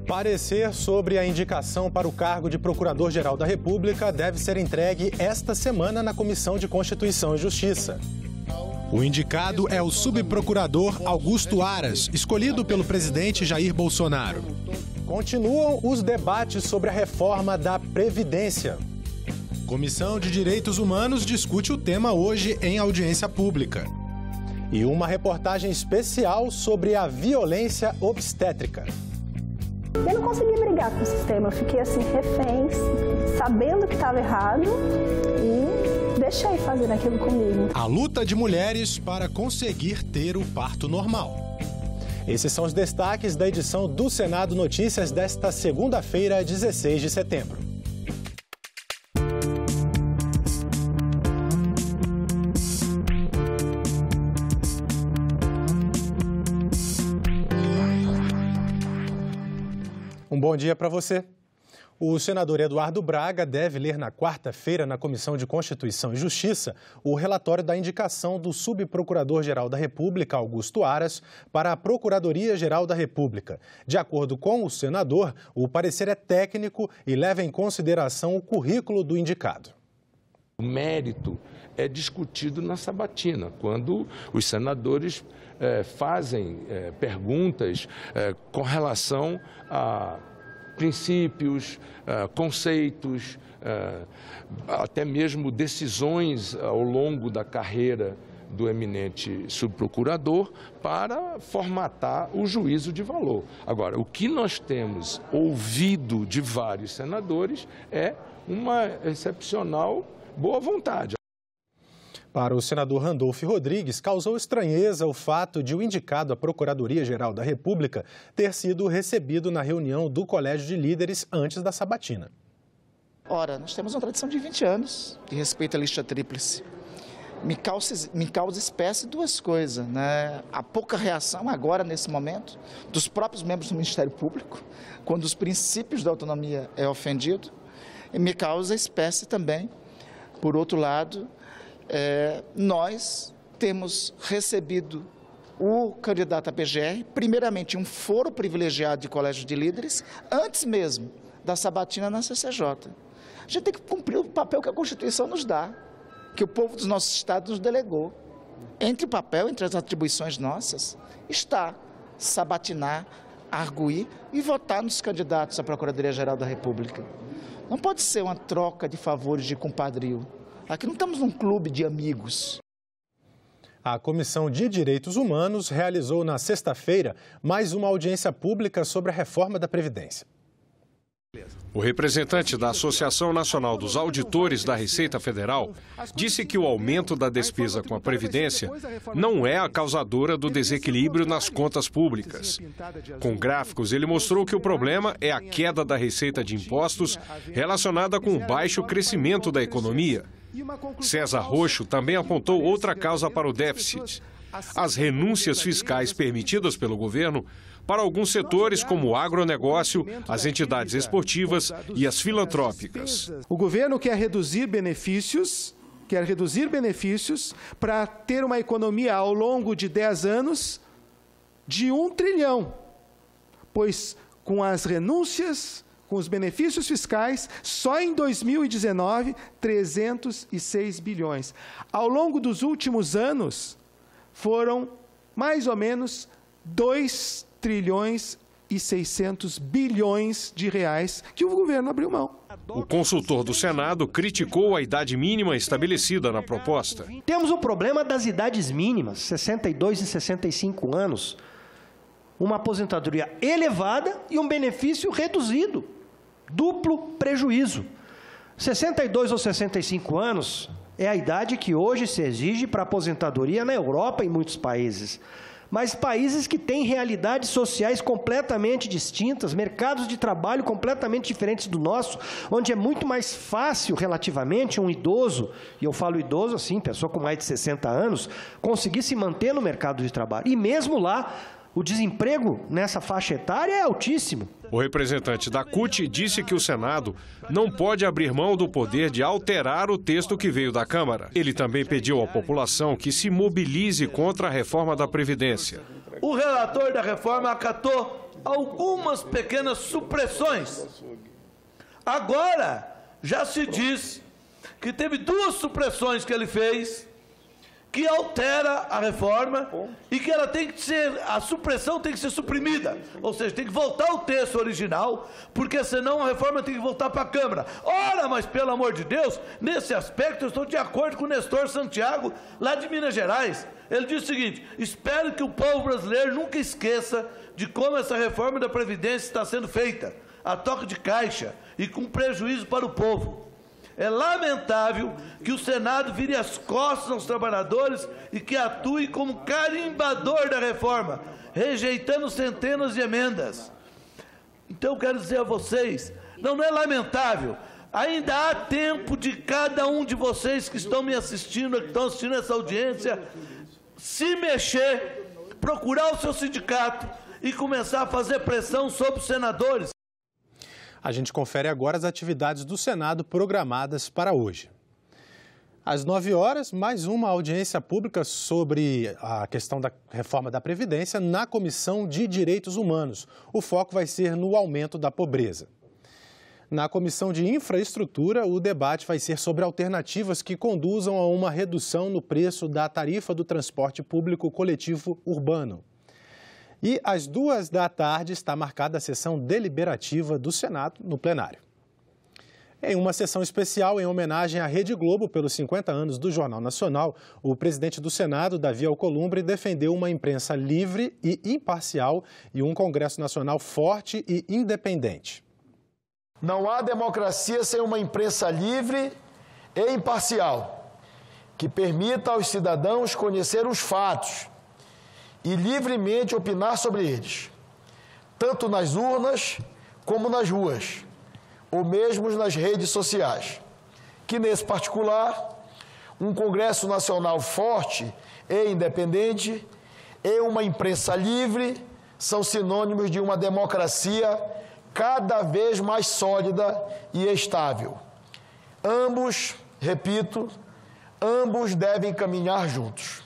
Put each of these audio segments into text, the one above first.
Parecer sobre a indicação para o cargo de Procurador-Geral da República deve ser entregue esta semana na Comissão de Constituição e Justiça. O indicado é o subprocurador Augusto Aras, escolhido pelo presidente Jair Bolsonaro. Continuam os debates sobre a reforma da Previdência. Comissão de Direitos Humanos discute o tema hoje em audiência pública. E uma reportagem especial sobre a violência obstétrica. Eu não consegui brigar com o sistema, eu fiquei assim, refém, sabendo que estava errado e deixei fazer aquilo comigo. A luta de mulheres para conseguir ter o parto normal. Esses são os destaques da edição do Senado Notícias desta segunda-feira, 16 de setembro. Um bom dia para você. O senador Eduardo Braga deve ler na quarta-feira, na Comissão de Constituição e Justiça, o relatório da indicação do subprocurador-geral da República, Augusto Aras, para a Procuradoria-Geral da República. De acordo com o senador, o parecer é técnico e leva em consideração o currículo do indicado. O mérito é discutido na sabatina, quando os senadores fazem perguntas com relação a princípios, conceitos, até mesmo decisões ao longo da carreira do eminente subprocurador para formatar o juízo de valor. Agora, o que nós temos ouvido de vários senadores é uma excepcional boa vontade. Para o senador Randolfo Rodrigues, causou estranheza o fato de o indicado à Procuradoria-Geral da República ter sido recebido na reunião do Colégio de Líderes antes da sabatina. Ora, nós temos uma tradição de 20 anos de respeito à lista tríplice. Me causa espécie duas coisas, né? A pouca reação agora, nesse momento, dos próprios membros do Ministério Público, quando os princípios da autonomia é ofendido, e me causa espécie também, por outro lado, nós temos recebido o candidato à PGR, primeiramente um foro privilegiado de colégio de líderes, antes mesmo da sabatina na CCJ. A gente tem que cumprir o papel que a Constituição nos dá, que o povo dos nossos estados nos delegou. Entre o papel, entre as atribuições nossas, está sabatinar, arguir e votar nos candidatos à Procuradoria-Geral da República. Não pode ser uma troca de favores de compadrio. Aqui não estamos num clube de amigos. A Comissão de Direitos Humanos realizou na sexta-feira mais uma audiência pública sobre a reforma da Previdência. O representante da Associação Nacional dos Auditores da Receita Federal disse que o aumento da despesa com a Previdência não é a causadora do desequilíbrio nas contas públicas. Com gráficos, ele mostrou que o problema é a queda da receita de impostos relacionada com o baixo crescimento da economia. César Roxo também apontou outra causa para o déficit: as renúncias fiscais permitidas pelo governo para alguns setores como o agronegócio, as entidades esportivas e as filantrópicas. O governo quer reduzir benefícios para ter uma economia ao longo de 10 anos de 1 trilhão, pois com as renúncias, com os benefícios fiscais, só em 2019, 306 bilhões. Ao longo dos últimos anos, foram mais ou menos 2 trilhões e 600 bilhões de reais que o governo abriu mão. O consultor do Senado criticou a idade mínima estabelecida na proposta. Temos o problema das idades mínimas, 62 e 65 anos, uma aposentadoria elevada e um benefício reduzido. Duplo prejuízo. 62 ou 65 anos é a idade que hoje se exige para aposentadoria na Europa e em muitos países. Mas países que têm realidades sociais completamente distintas, mercados de trabalho completamente diferentes do nosso, onde é muito mais fácil, relativamente, um idoso, e eu falo idoso assim, pessoa com mais de 60 anos, conseguir se manter no mercado de trabalho. E mesmo lá, o desemprego nessa faixa etária é altíssimo. O representante da CUT disse que o Senado não pode abrir mão do poder de alterar o texto que veio da Câmara. Ele também pediu à população que se mobilize contra a reforma da Previdência. o relator da reforma acatou algumas pequenas supressões. Agora, já se diz que teve 2 supressões que ele fez, que altera a reforma e que ela tem que ser, a supressão tem que ser suprimida. Ou seja, tem que voltar ao texto original, porque senão a reforma tem que voltar para a Câmara. Ora, mas pelo amor de Deus, nesse aspecto eu estou de acordo com o Nestor Santiago, lá de Minas Gerais. Ele diz o seguinte: espero que o povo brasileiro nunca esqueça de como essa reforma da Previdência está sendo feita, a toque de caixa e com prejuízo para o povo. É lamentável que o Senado vire as costas aos trabalhadores e que atue como carimbador da reforma, rejeitando centenas de emendas. Então eu quero dizer a vocês, não é lamentável, ainda há tempo de cada um de vocês que estão me assistindo, que estão assistindo essa audiência, se mexer, procurar o seu sindicato e começar a fazer pressão sobre os senadores. A gente confere agora as atividades do Senado programadas para hoje. Às 9 horas, mais uma audiência pública sobre a questão da reforma da Previdência na Comissão de Direitos Humanos. O foco vai ser no aumento da pobreza. Na Comissão de Infraestrutura, o debate vai ser sobre alternativas que conduzam a uma redução no preço da tarifa do transporte público coletivo urbano. E às 2 da tarde está marcada a sessão deliberativa do Senado no plenário. Em uma sessão especial em homenagem à Rede Globo pelos 50 anos do Jornal Nacional, o presidente do Senado, Davi Alcolumbre, defendeu uma imprensa livre e imparcial e um Congresso Nacional forte e independente. Não há democracia sem uma imprensa livre e imparcial, que permita aos cidadãos conhecer os fatos e livremente opinar sobre eles, tanto nas urnas como nas ruas, ou mesmo nas redes sociais. Que, nesse particular, um Congresso Nacional forte e independente e uma imprensa livre são sinônimos de uma democracia cada vez mais sólida e estável. Ambos, repito, ambos devem caminhar juntos.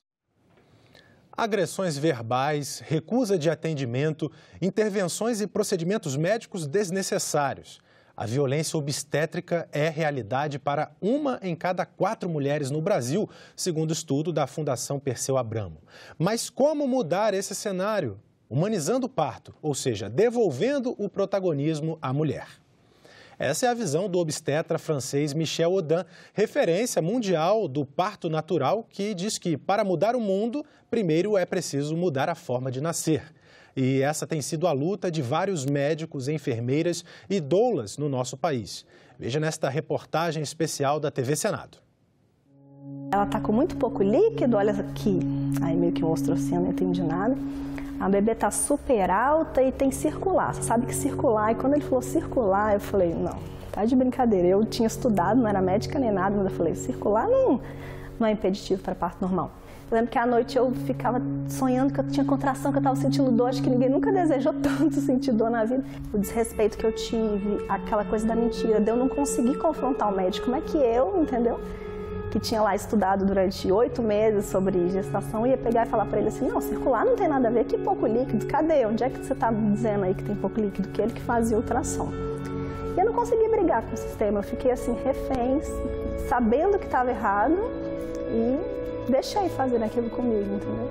Agressões verbais, recusa de atendimento, intervenções e procedimentos médicos desnecessários. A violência obstétrica é realidade para 1 em cada 4 mulheres no Brasil, segundo estudo da Fundação Perseu Abramo. Mas como mudar esse cenário? Humanizando o parto, ou seja, devolvendo o protagonismo à mulher. Essa é a visão do obstetra francês Michel Audin, referência mundial do parto natural, que diz que para mudar o mundo, primeiro é preciso mudar a forma de nascer. E essa tem sido a luta de vários médicos, enfermeiras e doulas no nosso país. Veja nesta reportagem especial da TV Senado. Ela está com muito pouco líquido, olha aqui. Aí meio que mostrou assim, eu não entendi nada. A bebê está super alta e tem circular. Você sabe que circular, e quando ele falou circular, eu falei, não, tá de brincadeira. Eu tinha estudado, não era médica nem nada, mas eu falei, circular não é impeditivo para parto normal. Eu lembro que à noite eu ficava sonhando que eu tinha contração, que eu estava sentindo dor, acho que ninguém nunca desejou tanto sentir dor na vida. O desrespeito que eu tive, aquela coisa da mentira, de eu não conseguir confrontar o médico. Como é que eu, entendeu? Que tinha lá estudado durante 8 meses sobre gestação, ia pegar e falar para ele assim, não, circular não tem nada a ver, que pouco líquido, cadê? Onde é que você está dizendo aí que tem pouco líquido? Que ele que fazia ultrassom. E eu não consegui brigar com o sistema, eu fiquei assim, refém, sabendo que estava errado e deixei fazer aquilo comigo, entendeu?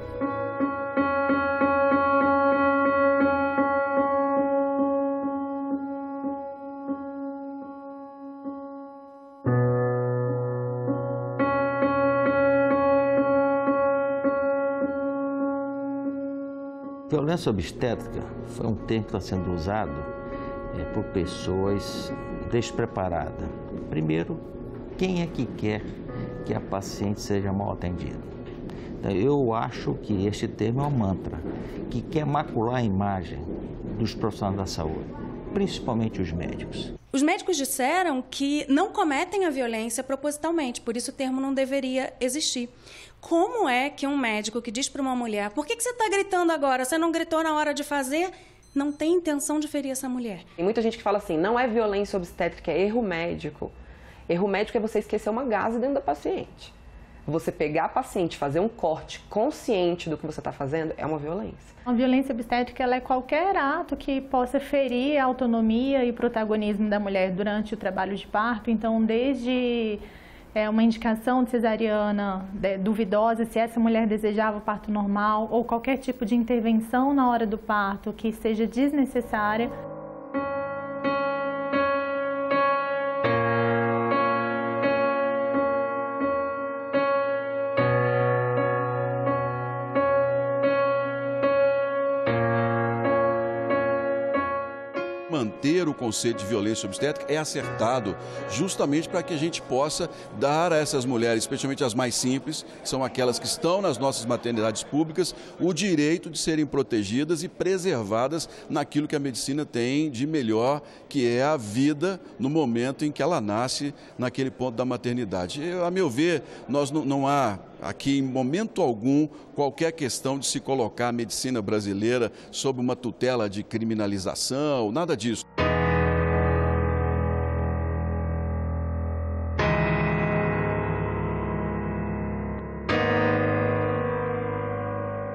Violência obstétrica foi um termo que está sendo usado por pessoas despreparadas. Primeiro, quem é que quer que a paciente seja mal atendida? Então, eu acho que este termo é um mantra, que quer macular a imagem dos profissionais da saúde, principalmente os médicos. Os médicos disseram que não cometem a violência propositalmente, por isso o termo não deveria existir. Como é que um médico que diz para uma mulher, por que você está gritando agora? Você não gritou na hora de fazer? Não tem intenção de ferir essa mulher. Tem muita gente que fala assim, não é violência obstétrica, é erro médico. Erro médico é você esquecer uma gase dentro da paciente. Você pegar a paciente, fazer um corte consciente do que você está fazendo, é uma violência. A violência obstétrica ela é qualquer ato que possa ferir a autonomia e protagonismo da mulher durante o trabalho de parto. Então, desde uma indicação de cesariana duvidosa, se essa mulher desejava parto normal, ou qualquer tipo de intervenção na hora do parto que seja desnecessária. Manter o conceito de violência obstétrica é acertado justamente para que a gente possa dar a essas mulheres, especialmente as mais simples, que são aquelas que estão nas nossas maternidades públicas, o direito de serem protegidas e preservadas naquilo que a medicina tem de melhor, que é a vida no momento em que ela nasce, naquele ponto da maternidade. A meu ver, não há aqui, em momento algum, qualquer questão de se colocar a medicina brasileira sob uma tutela de criminalização, nada disso.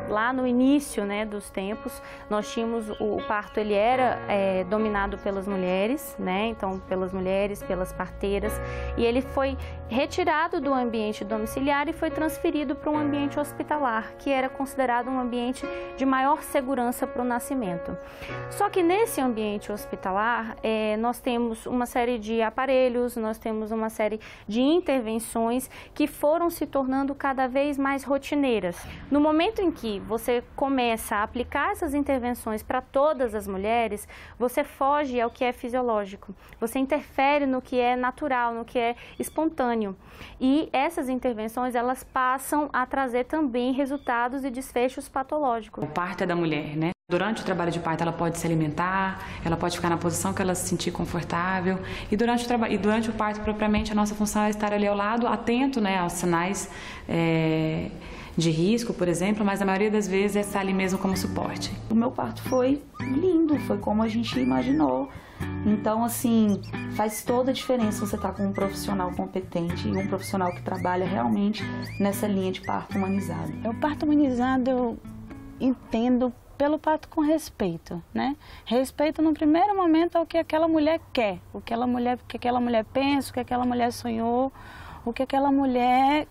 Lá no início, né, dos tempos, nós tínhamos o parto, ele era dominado pelas mulheres, né, então pelas mulheres, pelas parteiras, e ele foi retirado do ambiente domiciliar e foi transferido para um ambiente hospitalar, que era considerado um ambiente de maior segurança para o nascimento. Só que nesse ambiente hospitalar, nós temos uma série de aparelhos, nós temos uma série de intervenções que foram se tornando cada vez mais rotineiras. No momento em que você começa a aplicar essas intervenções para todas as mulheres, você foge ao que é fisiológico, você interfere no que é natural, no que é espontâneo. E essas intervenções, elas passam a trazer também resultados e desfechos patológicos. O parto é da mulher, né? Durante o trabalho de parto, ela pode se alimentar, ela pode ficar na posição que ela se sentir confortável. E durante o parto, propriamente, a nossa função é estar ali ao lado, atento, né, aos sinais de risco, por exemplo, mas a maioria das vezes é estar ali mesmo como suporte. O meu parto foi lindo, foi como a gente imaginou. Então, assim, faz toda a diferença você estar com um profissional competente e um profissional que trabalha realmente nessa linha de parto humanizado. O parto humanizado eu entendo pelo parto com respeito, né? Respeito no primeiro momento ao que aquela mulher quer, o que aquela mulher pensa, o que aquela mulher sonhou, o que aquela mulher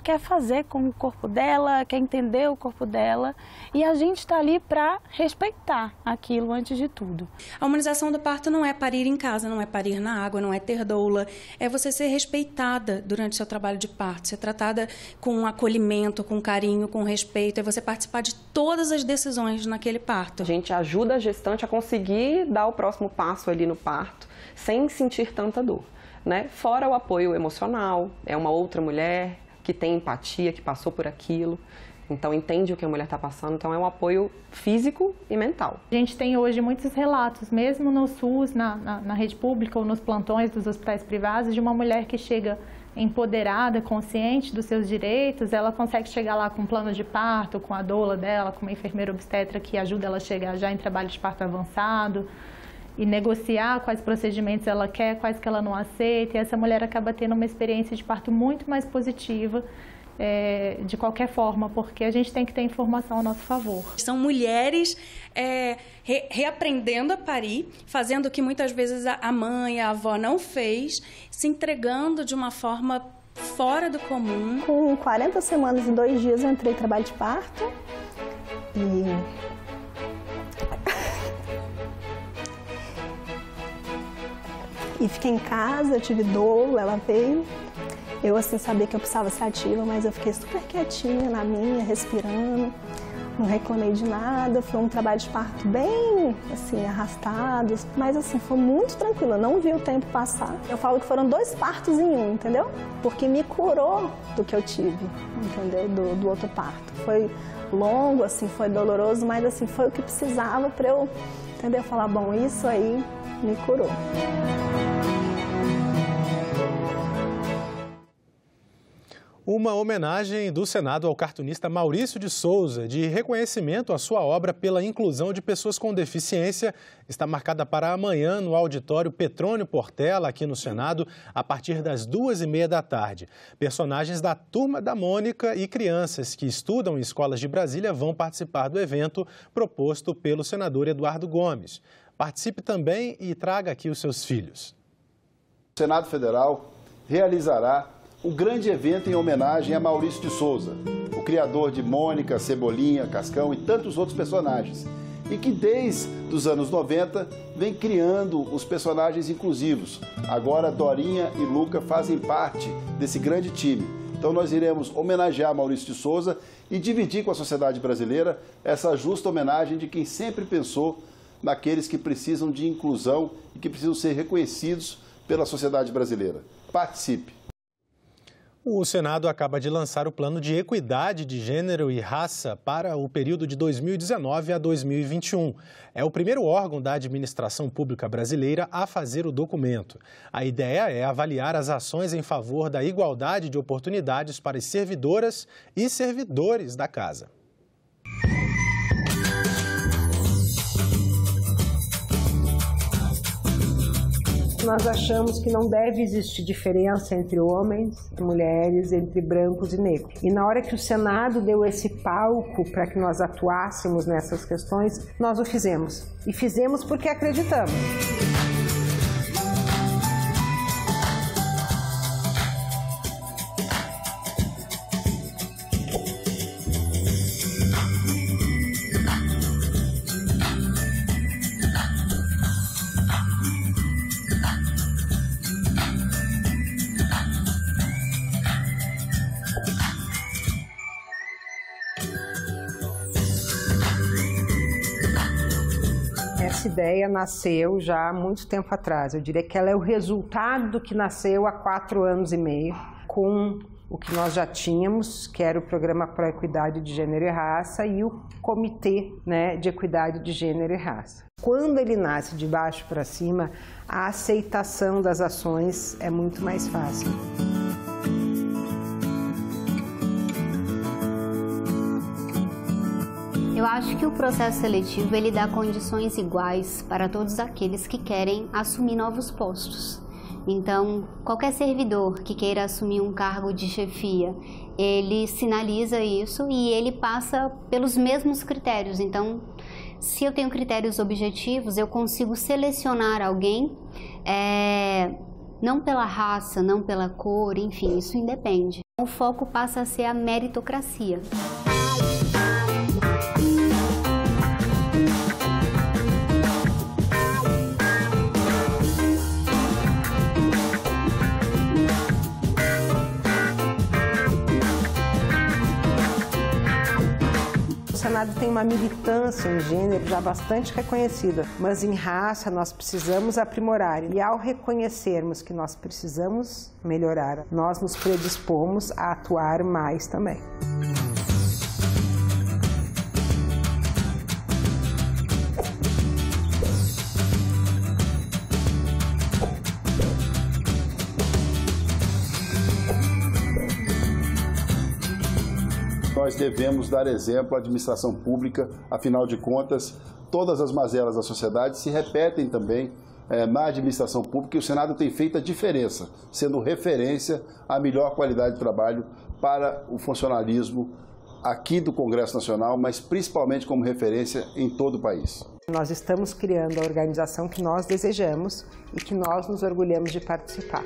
quer fazer com o corpo dela, quer entender o corpo dela, e a gente está ali para respeitar aquilo antes de tudo. A humanização do parto não é parir em casa, não é parir na água, não é ter doula, é você ser respeitada durante o seu trabalho de parto, ser tratada com acolhimento, com carinho, com respeito, é você participar de todas as decisões naquele parto. A gente ajuda a gestante a conseguir dar o próximo passo ali no parto, sem sentir tanta dor, né? Fora o apoio emocional, é uma outra mulher que tem empatia, que passou por aquilo, então entende o que a mulher está passando, então é um apoio físico e mental. A gente tem hoje muitos relatos, mesmo no SUS, na rede pública ou nos plantões dos hospitais privados, de uma mulher que chega empoderada, consciente dos seus direitos, ela consegue chegar lá com um plano de parto, com a doula dela, com uma enfermeira obstetra que ajuda ela a chegar já em trabalho de parto avançado, e negociar quais procedimentos ela quer, quais que ela não aceita, e essa mulher acaba tendo uma experiência de parto muito mais positiva, de qualquer forma, porque a gente tem que ter informação a nosso favor. São mulheres reaprendendo a parir, fazendo o que muitas vezes a mãe, a avó não fez, se entregando de uma forma fora do comum. Com 40 semanas e 2 dias eu entrei em trabalho de parto e fiquei em casa, eu tive doula, ela veio. Eu, assim, sabia que eu precisava ser ativa, mas eu fiquei super quietinha na minha, respirando. Não reclamei de nada, foi um trabalho de parto bem, assim, arrastado. Mas, assim, foi muito tranquilo, eu não vi o tempo passar. Eu falo que foram 2 partos em um, entendeu? Porque me curou do que eu tive, entendeu? Do outro parto. Foi longo, assim, foi doloroso, mas, assim, foi o que precisava para eu, entendeu? Falar, bom, isso aí me curou. Uma homenagem do Senado ao cartunista Maurício de Souza, de reconhecimento à sua obra pela inclusão de pessoas com deficiência, está marcada para amanhã no auditório Petrônio Portela, aqui no Senado, a partir das 2h30 da tarde. Personagens da Turma da Mônica e crianças que estudam em escolas de Brasília vão participar do evento proposto pelo senador Eduardo Gomes. Participe também e traga aqui os seus filhos. O Senado Federal realizará um grande evento em homenagem a Maurício de Souza, o criador de Mônica, Cebolinha, Cascão e tantos outros personagens, e que desde os anos 90 vem criando os personagens inclusivos. Agora Dorinha e Luca fazem parte desse grande time. Então nós iremos homenagear Maurício de Souza e dividir com a sociedade brasileira essa justa homenagem de quem sempre pensou naqueles que precisam de inclusão e que precisam ser reconhecidos pela sociedade brasileira. Participe! O Senado acaba de lançar o Plano de Equidade de Gênero e Raça para o período de 2019 a 2021. É o primeiro órgão da administração pública brasileira a fazer o documento. A ideia é avaliar as ações em favor da igualdade de oportunidades para as servidoras e servidores da casa. Nós achamos que não deve existir diferença entre homens e mulheres, entre brancos e negros. E na hora que o Senado deu esse palco para que nós atuássemos nessas questões, nós o fizemos. E fizemos porque acreditamos. Essa ideia nasceu já há muito tempo atrás. Eu diria que ela é o resultado do que nasceu há 4 anos e meio, com o que nós já tínhamos, que era o Programa Pro Equidade de Gênero e Raça e o Comitê, de Equidade de Gênero e Raça. Quando ele nasce de baixo para cima, a aceitação das ações é muito mais fácil. Eu acho que o processo seletivo ele dá condições iguais para todos aqueles que querem assumir novos postos. Então, qualquer servidor que queira assumir um cargo de chefia, ele sinaliza isso e ele passa pelos mesmos critérios. Então, se eu tenho critérios objetivos, eu consigo selecionar alguém, não pela raça, não pela cor, enfim, isso independe. O foco passa a ser a meritocracia. O Senado tem uma militância em gênero já bastante reconhecida, mas em raça nós precisamos aprimorar. E ao reconhecermos que nós precisamos melhorar, nós nos predispomos a atuar mais também. Nós devemos dar exemplo à administração pública, afinal de contas, todas as mazelas da sociedade se repetem também na administração pública e o Senado tem feito a diferença, sendo referência à melhor qualidade de trabalho para o funcionalismo aqui do Congresso Nacional, mas principalmente como referência em todo o país. Nós estamos criando a organização que nós desejamos e que nós nos orgulhamos de participar.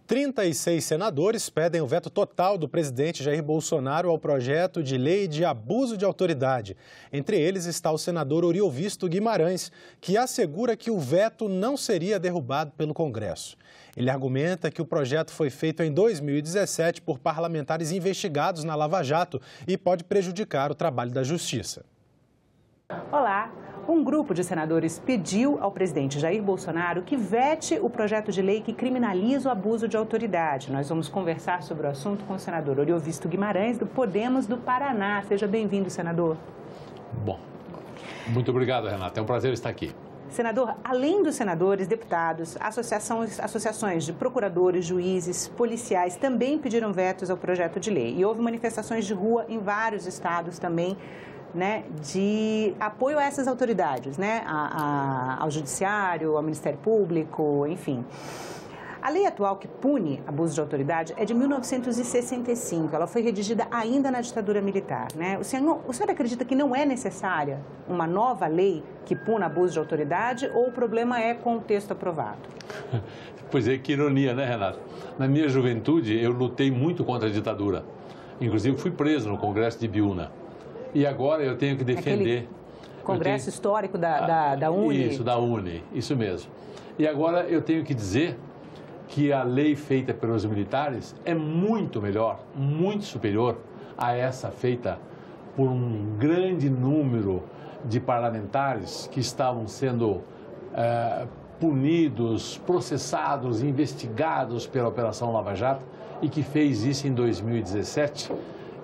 36 senadores pedem o veto total do presidente Jair Bolsonaro ao projeto de lei de abuso de autoridade. Entre eles está o senador Oriovisto Guimarães, que assegura que o veto não seria derrubado pelo Congresso. Ele argumenta que o projeto foi feito em 2017 por parlamentares investigados na Lava Jato e pode prejudicar o trabalho da Justiça. Olá! Um grupo de senadores pediu ao presidente Jair Bolsonaro que vete o projeto de lei que criminaliza o abuso de autoridade. Nós vamos conversar sobre o assunto com o senador Oriovisto Guimarães, do Podemos do Paraná. Seja bem-vindo, senador. Bom. Muito obrigado, Renata. É um prazer estar aqui. Senador, além dos senadores, deputados, associações de procuradores, juízes, policiais também pediram vetos ao projeto de lei. E houve manifestações de rua em vários estados também, né, de apoio a essas autoridades, né, ao Judiciário, ao Ministério Público, enfim. A lei atual que pune abuso de autoridade é de 1965, ela foi redigida ainda na ditadura militar, né? O senhor acredita que não é necessária uma nova lei que puna abuso de autoridade ou o problema é com o texto aprovado? Pois é, que ironia, né, Renato? Na minha juventude, eu lutei muito contra a ditadura. Inclusive, fui preso no Congresso de Biúna. E agora eu tenho que defender... Congresso histórico da UNE? Isso, da UNE, isso mesmo. E agora eu tenho que dizer que a lei feita pelos militares é muito melhor, muito superior a essa feita por um grande número de parlamentares que estavam sendo punidos, processados, investigados pela Operação Lava Jato e que fez isso em 2017,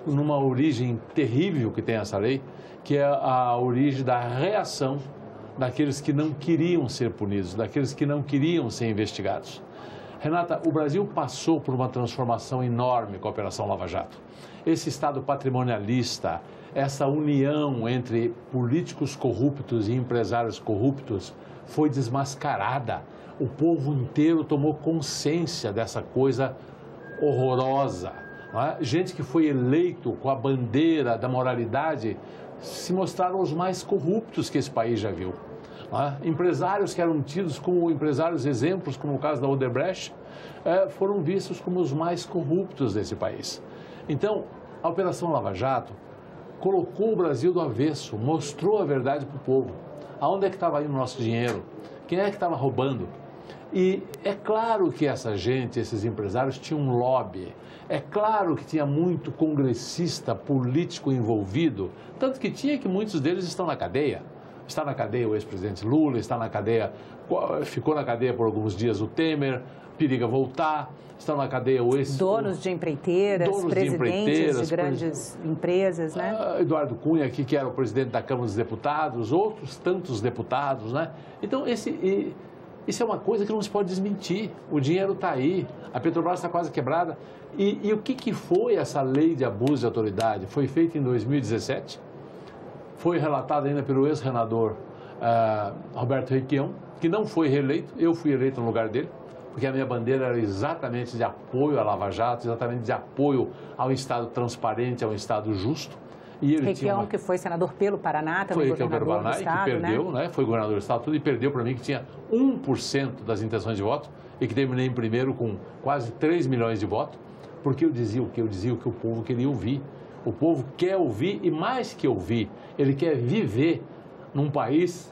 numa origem terrível que tem essa lei, que é a origem da reação daqueles que não queriam ser punidos, daqueles que não queriam ser investigados. Renata, o Brasil passou por uma transformação enorme com a Operação Lava Jato. Esse Estado patrimonialista, essa união entre políticos corruptos e empresários corruptos foi desmascarada. O povo inteiro tomou consciência dessa coisa horrorosa. Não é? Gente que foi eleito com a bandeira da moralidade se mostraram os mais corruptos que esse país já viu. Empresários que eram tidos como empresários exemplos, como o caso da Odebrecht, foram vistos como os mais corruptos desse país. Então, a Operação Lava Jato colocou o Brasil do avesso, mostrou a verdade para o povo. Aonde é que estava indo o nosso dinheiro? Quem é que estava roubando? E é claro que essa gente, esses empresários, tinham um lobby. É claro que tinha muito congressista político envolvido, tanto que tinha que muitos deles estão na cadeia. Está na cadeia o ex-presidente Lula, está na cadeia, ficou na cadeia por alguns dias o Temer, periga voltar, estão na cadeia o ex... Donos de empreiteiras, presidentes de grandes empresas, né? Eduardo Cunha aqui, que era o presidente da Câmara dos Deputados, outros tantos deputados, né? Então, isso é uma coisa que não se pode desmentir. O dinheiro está aí, a Petrobras está quase quebrada. E o que foi essa lei de abuso de autoridade? Foi feita em 2017. Foi relatado ainda pelo ex-senador Roberto Requião, que não foi reeleito, eu fui eleito no lugar dele, porque a minha bandeira era exatamente de apoio à Lava Jato, exatamente de apoio ao Estado transparente, ao Estado justo. E ele Requião, que foi senador pelo Paraná, também governador do Estado, que perdeu, né? Foi governador do Estado, tudo, e perdeu para mim, que tinha 1% das intenções de voto, e que terminei em primeiro com quase 3 milhões de votos, porque eu dizia o que o povo queria ouvir. O povo quer ouvir e mais que ouvir, ele quer viver num país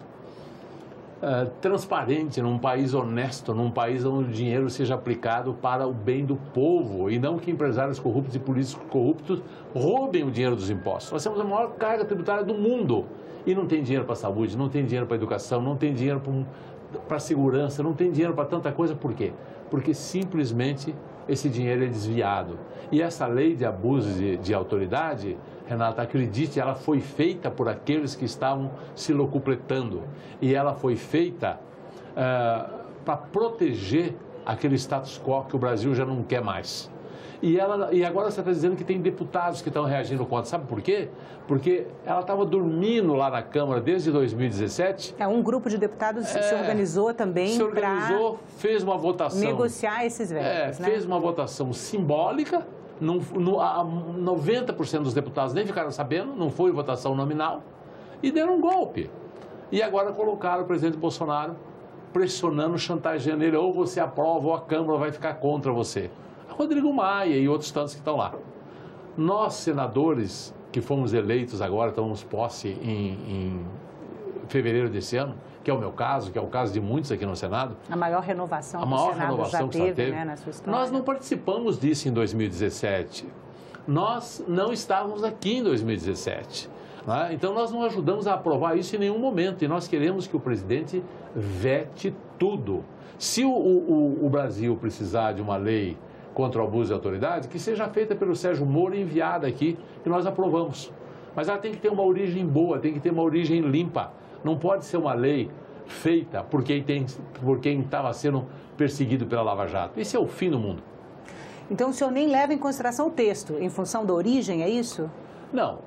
transparente, num país honesto, num país onde o dinheiro seja aplicado para o bem do povo e não que empresários corruptos e políticos corruptos roubem o dinheiro dos impostos. Nós temos a maior carga tributária do mundo e não tem dinheiro para a saúde, não tem dinheiro para a educação, não tem dinheiro para a segurança, não tem dinheiro para tanta coisa. Por quê? Porque simplesmente esse dinheiro é desviado. E essa lei de abuso de autoridade, Renata, acredite, ela foi feita por aqueles que estavam se locupletando. E ela foi feita para proteger aquele status quo que o Brasil já não quer mais. E agora você está dizendo que tem deputados que estão reagindo contra. Sabe por quê? Porque ela estava dormindo lá na Câmara desde 2017. Um grupo de deputados se organizou também para... fez uma votação... negociar esses vetos, né? Fez uma votação simbólica. 90% dos deputados nem ficaram sabendo, não foi votação nominal. E deram um golpe. E agora colocaram o presidente Bolsonaro pressionando, chantageando ele. Ou você aprova ou a Câmara vai ficar contra você. Rodrigo Maia e outros tantos que estão lá. Nós, senadores, que fomos eleitos agora, tomamos posse em fevereiro desse ano, que é o meu caso, que é o caso de muitos aqui no Senado. A maior renovação que o Senado já teve, né, na sua história. Nós não participamos disso em 2017. Nós não estávamos aqui em 2017. Né? Então, nós não ajudamos a aprovar isso em nenhum momento. E nós queremos que o presidente vete tudo. Se o Brasil precisar de uma lei contra o abuso de autoridade, que seja feita pelo Sérgio Moro e enviada aqui, que nós aprovamos. Mas ela tem que ter uma origem boa, tem que ter uma origem limpa. Não pode ser uma lei feita por quem estava sendo perseguido pela Lava Jato. Esse é o fim do mundo. Então o senhor nem leva em consideração o texto, em função da origem, é isso? Não,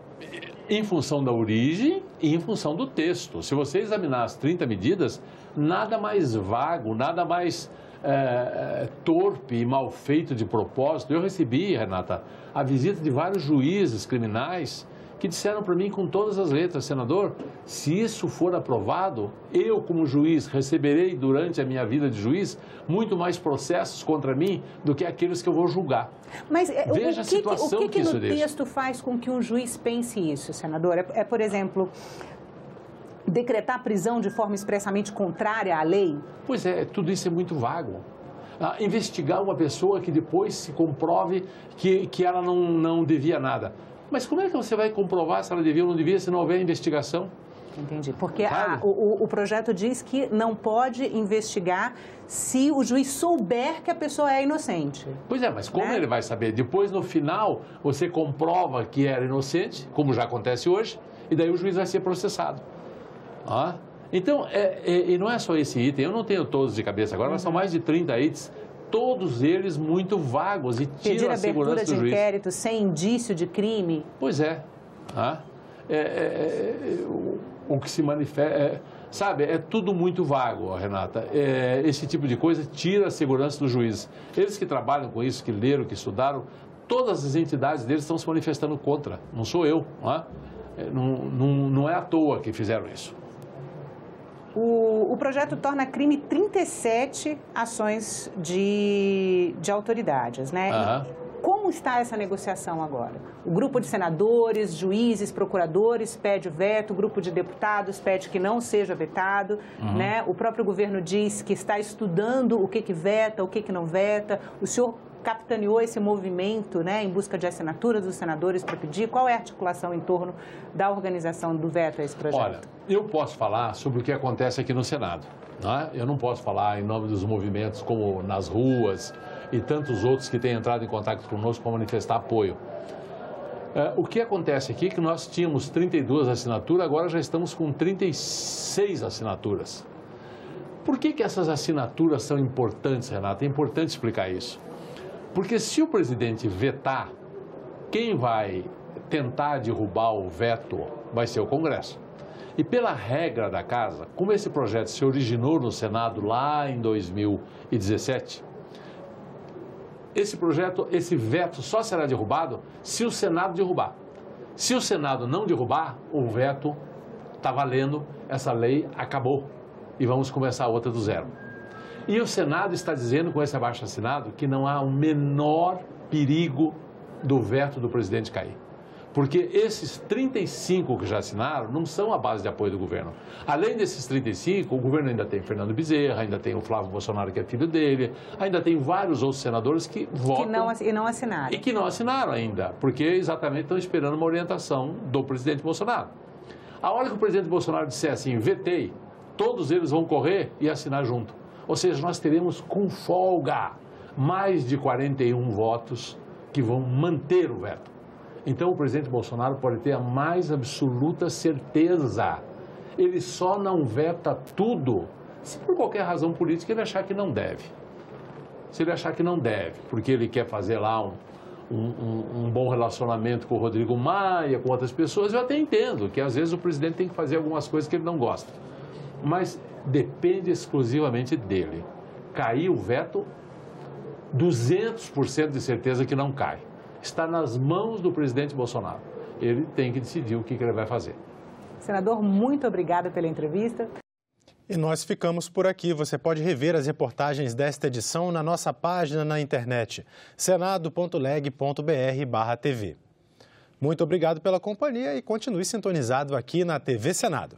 em função da origem e em função do texto. Se você examinar as 30 medidas, nada mais vago, nada mais torpe e mal feito de propósito. Eu recebi, Renata, a visita de vários juízes criminais que disseram para mim com todas as letras: senador, se isso for aprovado, eu como juiz receberei durante a minha vida de juiz muito mais processos contra mim do que aqueles que eu vou julgar. Mas veja a situação que isso no deixa. texto faz com que um juiz pense isso, senador? Por exemplo, decretar prisão de forma expressamente contrária à lei? Pois é, tudo isso é muito vago. Investigar uma pessoa que depois se comprove que ela não devia nada. Mas como é que você vai comprovar se ela devia ou não devia se não houver investigação? Entendi. Porque o projeto diz que não pode investigar se o juiz souber que a pessoa é inocente. Pois é, mas como ele vai saber? Depois, no final, você comprova que era inocente, como já acontece hoje, e daí o juiz vai ser processado. Então, e não é só esse item, eu não tenho todos de cabeça agora, mas são mais de 30 itens, todos eles muito vagos e tiram a segurança do juiz. Pedir abertura de inquérito sem indício de crime? Pois é. O que se manifesta... sabe, é tudo muito vago, Renata. Esse tipo de coisa tira a segurança do juiz. Eles que trabalham com isso, que leram, que estudaram, todas as entidades deles estão se manifestando contra. Não sou eu. Não é à toa que fizeram isso. O projeto torna crime 37 ações de autoridades, né? Como está essa negociação agora? O grupo de senadores, juízes, procuradores pede o veto, o grupo de deputados pede que não seja vetado, né? O próprio governo diz que está estudando o que veta, o que não veta. O senhor capitaneou esse movimento, né, em busca de assinaturas dos senadores para pedir. Qual é a articulação em torno da organização do veto a esse projeto? Olha, eu posso falar sobre o que acontece aqui no Senado. Eu não posso falar em nome dos movimentos como nas ruas e tantos outros que têm entrado em contato conosco para manifestar apoio. O que acontece aqui é que nós tínhamos 32 assinaturas, agora já estamos com 36 assinaturas. Por que essas assinaturas são importantes, Renata? É importante explicar isso. Porque se o presidente vetar, quem vai tentar derrubar o veto vai ser o Congresso. E pela regra da casa, como esse projeto se originou no Senado lá em 2017, esse veto só será derrubado se o Senado derrubar. Se o Senado não derrubar, o veto está valendo, essa lei acabou e vamos começar outra do zero. E o Senado está dizendo com esse abaixo-assinado que não há o menor perigo do veto do presidente cair. Porque esses 35 que já assinaram não são a base de apoio do governo. Além desses 35, o governo ainda tem Fernando Bezerra, ainda tem o Flávio Bolsonaro, que é filho dele, ainda tem vários outros senadores que votam... E não assinaram. E que não assinaram ainda, porque exatamente estão esperando uma orientação do presidente Bolsonaro. A hora que o presidente Bolsonaro disser assim, vetei, todos eles vão correr e assinar junto. Ou seja, nós teremos com folga mais de 41 votos que vão manter o veto. Então o presidente Bolsonaro pode ter a mais absoluta certeza. Ele só não veta tudo se por qualquer razão política ele achar que não deve. Se ele achar que não deve, porque ele quer fazer lá um bom relacionamento com o Rodrigo Maia, com outras pessoas, eu até entendo que às vezes o presidente tem que fazer algumas coisas que ele não gosta. Mas depende exclusivamente dele. Cair o veto, 200% de certeza que não cai. Está nas mãos do presidente Bolsonaro. Ele tem que decidir o que ele vai fazer. Senador, muito obrigada pela entrevista. E nós ficamos por aqui. Você pode rever as reportagens desta edição na nossa página na internet, senado.leg.br/TV. Muito obrigado pela companhia e continue sintonizado aqui na TV Senado.